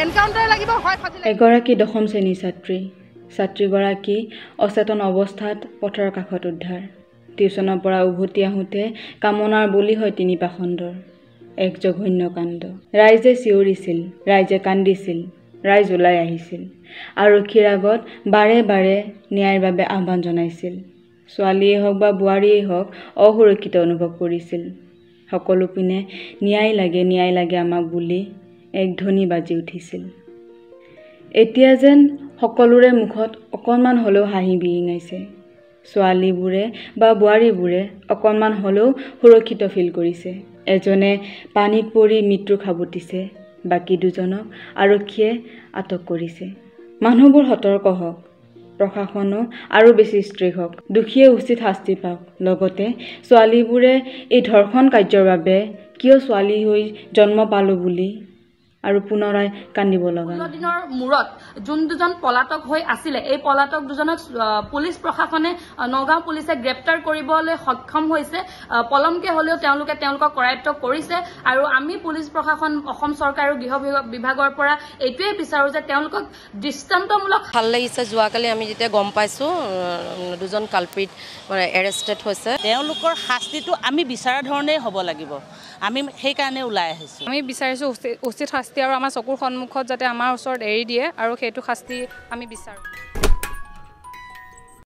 Encounter লাগিব হয় ফাঁচি লাগিব। এগৰাকী দশম শ্ৰেণীৰ ছাত্ৰীগৰাকী অচেতন অৱস্থাত পথৰ কাষত উদ্ধাৰ। টিউচনৰ পৰা উভতি আহোঁতে কামনাৰ বলি হয় তিনি পাখণ্ডৰ। এক জঘন্য কাণ্ড। ৰাইজে চিঞৰিছিল, ৰাইজে কান্দিছিল, ৰাইজ ওলাই আহিছিল। আৰক্ষীৰ আগত বাৰে বাৰে ন্যায়ৰ বাবে আহ্বান জনাইছিল। ছোৱালীয়ে হওক বা বোৱাৰীয়েই হওক অসুৰক্ষিত অনুভৱ কৰিছিল। সকলো পিনে ন্যায় লাগে আমাক বুলি এক ধ্বনি বাজি উঠিছিল। এতিয়া যেন সকলোৰে মুখত অকণমান হ'লেও হাঁহি বিৰিঙাইছে। ছোৱালীবোৰে বা বোৱাৰীবোৰে অকণমান হ'লেও সুৰক্ষিত ফিল কৰিছে। এজনে পানীত পৰি মৃত্যু সাৱটিছে, বাকী দুজনক আৰক্ষীয়ে আটক কৰিছে। মানুহবোৰ সতৰ্ক হওক, প্ৰশাসনো আৰু বেছি ষ্ট্ৰিক্ট হওক, দোষীয়ে উচিত শাস্তি পাওক। লগতে ছোৱালীবোৰে এই ধৰ্ষণ কাৰ্যৰ বাবে কিয় ছোৱালী হৈ জন্ম পালোঁ বুলি আৰু পুনৰাই কান্দিব লগা। 16 দিনৰ মূৰত যোন দুজন পলাতক হৈ আছিলে, এই পলাতক দুজনক পুলিচ প্ৰশাসনে নগাঁও পুলিচে গ্ৰেপ্তাৰ কৰিবলৈ সক্ষম হৈছে। পলমকে হ'লেও তেওঁলোকক কৰায়ত্ব কৰিছে আৰু আমি পুলিচ প্ৰশাসন, অসম চৰকাৰ আৰু গৃহ বিভাগৰ পৰা এইটোৱে বিচাৰো যে তেওঁলোকক দৃষ্টান্তমূলক। ভাল লাগিছে, যোৱাকালি আমি যেতিয়া গম পাইছোঁ দুজন কালপ্ৰিট এৰেষ্টেড হৈছে। তেওঁলোকৰ শাস্তিটো আমি বিচৰা ধৰণেই হ'ব লাগিব, আমি সেইকাৰণে ওলাই আহিছোঁ। আমি বিচাৰিছোঁ উচিত শাস্তি আৰু আমাৰ চকুৰ সন্মুখত যাতে আমাৰ ওচৰত এৰি দিয়ে আৰু সেইটো শাস্তি আমি বিচাৰোঁ।